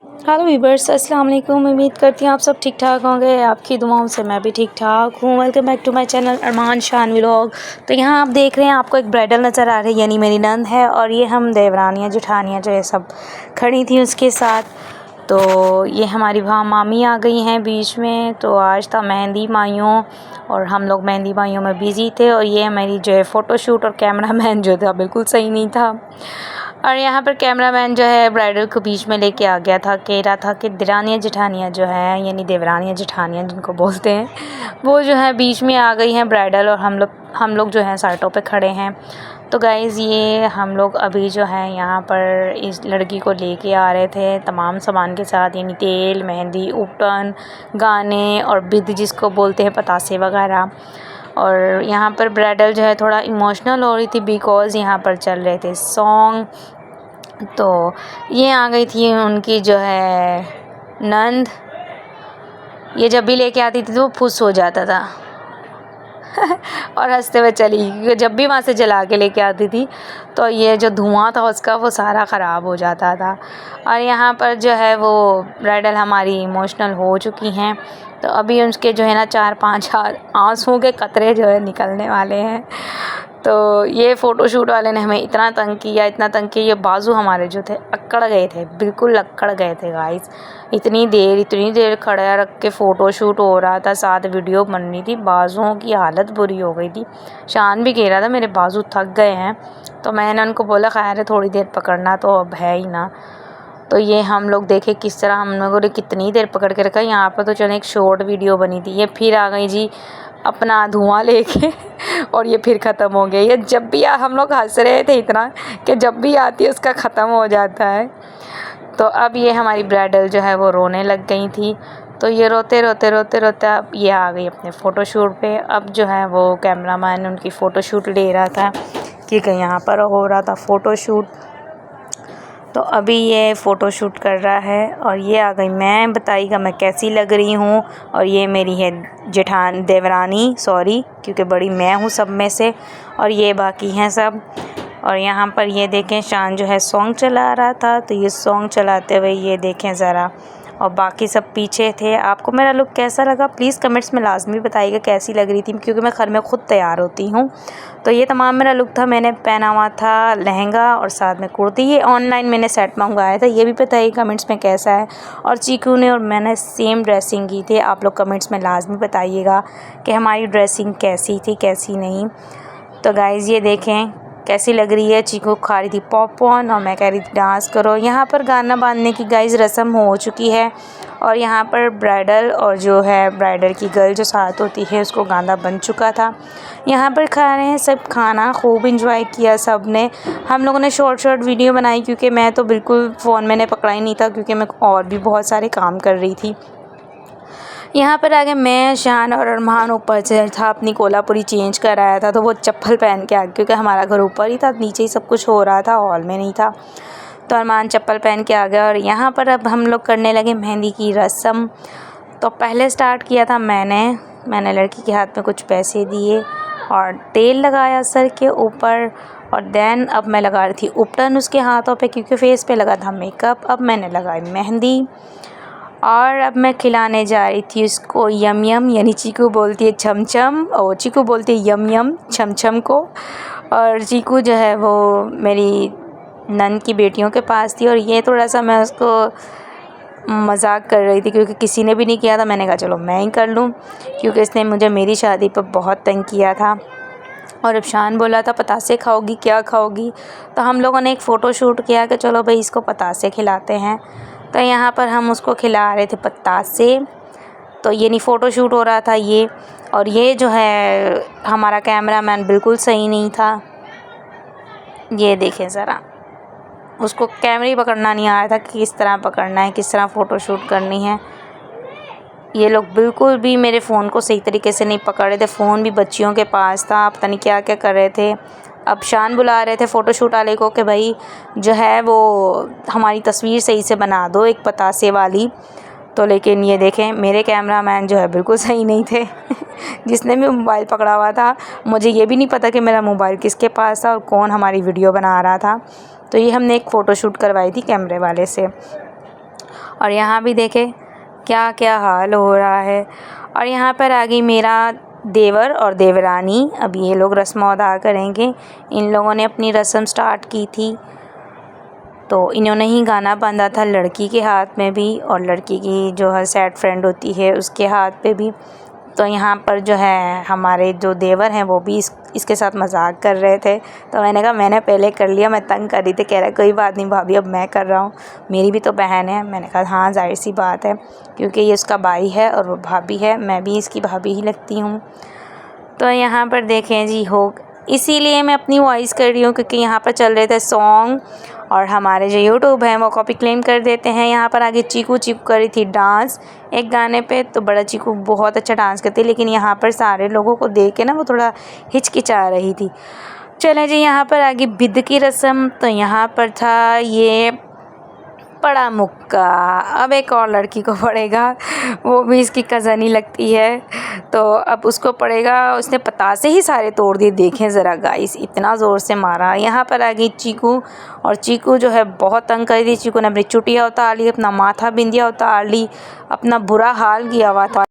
Hello viewers, अस्सलाम वालेकुम। उम्मीद करती हूँ आप सब ठीक ठाक होंगे। आपकी दुआओं से मैं भी ठीक ठाक हूँ। Welcome back to my channel Armaan Shaan vlog. तो यहाँ आप देख रहे हैं, आपको एक ब्राइडल नज़र आ रही है, यानी मेरी नंद है। और ये हम देवरानियाँ जेठानियाँ जो है सब खड़ी थी उसके साथ। तो ये हमारी वहाँ मामी आ गई हैं बीच में। तो आज था मेहंदी माइयों और हम लोग मेहंदी माइयों में बिज़ी थे। और ये हमारी जो है फ़ोटोशूट और कैमरा मैन जो था बिल्कुल सही नहीं था। और यहाँ पर कैमरामैन जो है ब्राइडल को बीच में लेके आ गया था, कह रहा था कि देवरानियाँ जेठानियाँ जो हैं, यानी देवरानियाँ जेठानियाँ जिनको बोलते हैं, वो जो है बीच में आ गई हैं ब्राइडल। और हम लोग जो हैं साइटों पे खड़े हैं। तो गाइज़ ये हम लोग अभी जो है यहाँ पर इस लड़की को लेके आ रहे थे तमाम सामान के साथ, यानी तेल, मेहंदी, उपटन, गाने और बिद जिसको बोलते हैं, पतासे वगैरह। और यहाँ पर ब्राइडल जो है थोड़ा इमोशनल हो रही थी बिकॉज़ यहाँ पर चल रहे थे सॉन्ग। तो ये आ गई थी उनकी जो है नंद। ये जब भी लेके आती थी तो वो खुश हो जाता था और हंसते हुए चली, क्योंकि जब भी वहाँ से जला के लेके आती थी तो ये जो धुआं था उसका वो सारा ख़राब हो जाता था। और यहाँ पर जो है वो ब्राइडल हमारी इमोशनल हो चुकी हैं। तो अभी उसके जो है ना 4-5 आंसुओं के कतरे जो है निकलने वाले हैं। तो ये फ़ोटोशूट वाले ने हमें इतना तंग किया, ये बाजू हमारे जो थे अकड़ गए थे, बिल्कुल अकड़ गए थे गाइस। इतनी देर खड़ा रख के फ़ोटोशूट हो रहा था, साथ वीडियो बन रही थी, बाजुओं की हालत बुरी हो गई थी। शान भी कह रहा था मेरे बाजू थक गए हैं। तो मैंने उनको बोला खैर है, थोड़ी देर पकड़ना तो अब है ही ना। तो ये हम लोग देखे किस तरह हम लोगों ने कितनी देर पकड़ के रखा। यहाँ पर तो चलो एक शॉर्ट वीडियो बनी थी। ये फिर आ गई जी अपना धुआं लेके और ये फिर ख़त्म हो गया। ये जब भी हम लोग हंस रहे थे इतना कि जब भी आती है उसका ख़त्म हो जाता है। तो अब ये हमारी ब्राइडल जो है वो रोने लग गई थी। तो ये रोते अब ये आ गई अपने फ़ोटोशूट पे। अब जो है वो कैमरामैन उनकी फ़ोटोशूट ले रहा था, क्योंकि यहाँ पर हो रहा था फ़ोटोशूट। तो अभी ये फ़ोटोशूट कर रहा है और ये आ गई मैं, बताइएगा मैं कैसी लग रही हूँ। और ये मेरी है देवरानी, सॉरी, क्योंकि बड़ी मैं हूँ सब में से, और ये बाकी हैं सब। और यहाँ पर ये देखें शान जो है सॉन्ग चला रहा था, तो ये सॉन्ग चलाते हुए ये देखें ज़रा, और बाकी सब पीछे थे। आपको मेरा लुक कैसा लगा प्लीज़ कमेंट्स में लाजमी बताइएगा कैसी लग रही थी, क्योंकि मैं घर में ख़ुद तैयार होती हूँ। तो ये तमाम मेरा लुक था। मैंने पहना हुआ था लहंगा और साथ में कुर्ती। ये ऑनलाइन मैंने सेट मंगवाया था, ये भी बताइए कमेंट्स में कैसा है। और चीकू ने और मैंने सेम ड्रेसिंग की थी। आप लोग कमेंट्स में लाजमी बताइएगा कि हमारी ड्रेसिंग कैसी थी कैसी नहीं। तो गाइज़ ये देखें कैसी लग रही है। चीकू खा रही थी पॉपकॉर्न और मैं कह रही थी डांस करो। यहाँ पर गाना बांधने की गाइज़ रस्म हो चुकी है। और यहाँ पर ब्राइडल और जो है ब्राइडल की गर्ल जो साथ होती है उसको गाना बन चुका था। यहाँ पर खा रहे हैं सब खाना, खूब इंजॉय किया सब ने। हम लोगों ने शॉर्ट वीडियो बनाई, क्योंकि मैं तो बिल्कुल फ़ोन मैंने पकड़ा ही नहीं था, क्योंकि मैं और भी बहुत सारे काम कर रही थी। यहाँ पर आगे मैं, शान और अरमान ऊपर से था, अपनी कोल्हापुरी चेंज कर आया था, तो वो चप्पल पहन के आ गया, क्योंकि हमारा घर ऊपर ही था, नीचे ही सब कुछ हो रहा था, हॉल में नहीं था। तो अरमान चप्पल पहन के आ गया। और यहाँ पर अब हम लोग करने लगे मेहंदी की रस्म। तो पहले स्टार्ट किया था मैंने लड़की के हाथ में कुछ पैसे दिए और तेल लगाया सर के ऊपर। और देन अब मैं लगा रही थी उपटन उसके हाथों पे, क्योंकि फेस पे लगा था मेकअप। अब मैंने लगाई मेहंदी और अब मैं खिलाने जा रही थी उसको यम यम, यानी चीकू बोलती है छमछम और चीकू बोलती है यम यम छमछम को। और चीकू जो है वो मेरी नंद की बेटियों के पास थी, और ये थोड़ा सा मैं उसको मजाक कर रही थी, क्योंकि किसी ने भी नहीं किया था। मैंने कहा चलो मैं ही कर लूँ, क्योंकि इसने मुझे मेरी शादी पर बहुत तंग किया था। और अब शान बोला था पतासे खाओगी क्या खाओगी, तो हम लोगों ने एक फ़ोटो शूट किया कि चलो भाई इसको पतासे खिलाते हैं। तो यहाँ पर हम उसको खिला रहे थे पतासे। तो ये नहीं फ़ोटो शूट हो रहा था ये। और ये जो है हमारा कैमरामैन बिल्कुल सही नहीं था। ये देखें ज़रा, उसको कैमरे ही पकड़ना नहीं आ रहा था कि किस तरह पकड़ना है, किस तरह फ़ोटो शूट करनी है। ये लोग बिल्कुल भी मेरे फ़ोन को सही तरीके से नहीं पकड़ रहे थे। फ़ोन भी बच्चियों के पास था, पता नहीं क्या क्या कर रहे थे। अब शान बुला रहे थे फ़ोटोशूट वाले को कि भाई जो है वो हमारी तस्वीर सही से बना दो, एक पतासे वाली। तो लेकिन ये देखें मेरे कैमरामैन जो है बिल्कुल सही नहीं थे जिसने भी मोबाइल पकड़ा हुआ था, मुझे ये भी नहीं पता कि मेरा मोबाइल किसके पास था और कौन हमारी वीडियो बना रहा था। तो ये हमने एक फ़ोटोशूट करवाई थी कैमरे वाले से। और यहाँ भी देखें क्या क्या हाल हो रहा है। और यहाँ पर आ गई मेरा देवर और देवरानी। अब ये लोग रस्म अदा करेंगे। इन लोगों ने अपनी रस्म स्टार्ट की थी, तो इन्होंने ही गाना बांधा था लड़की के हाथ में भी और लड़की की जो है सैड फ्रेंड होती है उसके हाथ पे भी। तो यहाँ पर जो है हमारे जो देवर हैं वो भी इसके साथ मजाक कर रहे थे। तो मैंने कहा मैंने पहले कर लिया, मैं तंग कर रही थी। कह रहा कोई बात नहीं भाभी, अब मैं कर रहा हूँ, मेरी भी तो बहन है। मैंने कहा हाँ जाहिर सी बात है, क्योंकि ये उसका भाई है और वो भाभी है, मैं भी इसकी भाभी ही लगती हूँ। तो यहाँ पर देखें जी हो, इसीलिए मैं अपनी वॉइस कर रही हूँ क्योंकि यहाँ पर चल रहे थे सॉन्ग और हमारे जो यूट्यूब हैं वो कॉपी क्लेम कर देते हैं। यहाँ पर आगे चीकू कर रही थी डांस एक गाने पे, तो बड़ा चीकू बहुत अच्छा डांस करती है, लेकिन यहाँ पर सारे लोगों को देख के ना वो थोड़ा हिचकिचा रही थी। चलें जी, यहाँ पर आगे बिद की रस्म। तो यहाँ पर था ये पड़ा मुक्का। अब एक और लड़की को पड़ेगा, वो भी इसकी कज़न ही लगती है, तो अब उसको पड़ेगा। उसने पतासे ही सारे तोड़ दिए, देखें ज़रा गाइस, इतना ज़ोर से मारा। यहाँ पर आ गई चीकू, और चीकू जो है बहुत तंग कर दी। चीकू ने अपनी चुटिया उतार ली, अपना माथा बिंदिया उतार ली, अपना बुरा हाल किया हुआ था।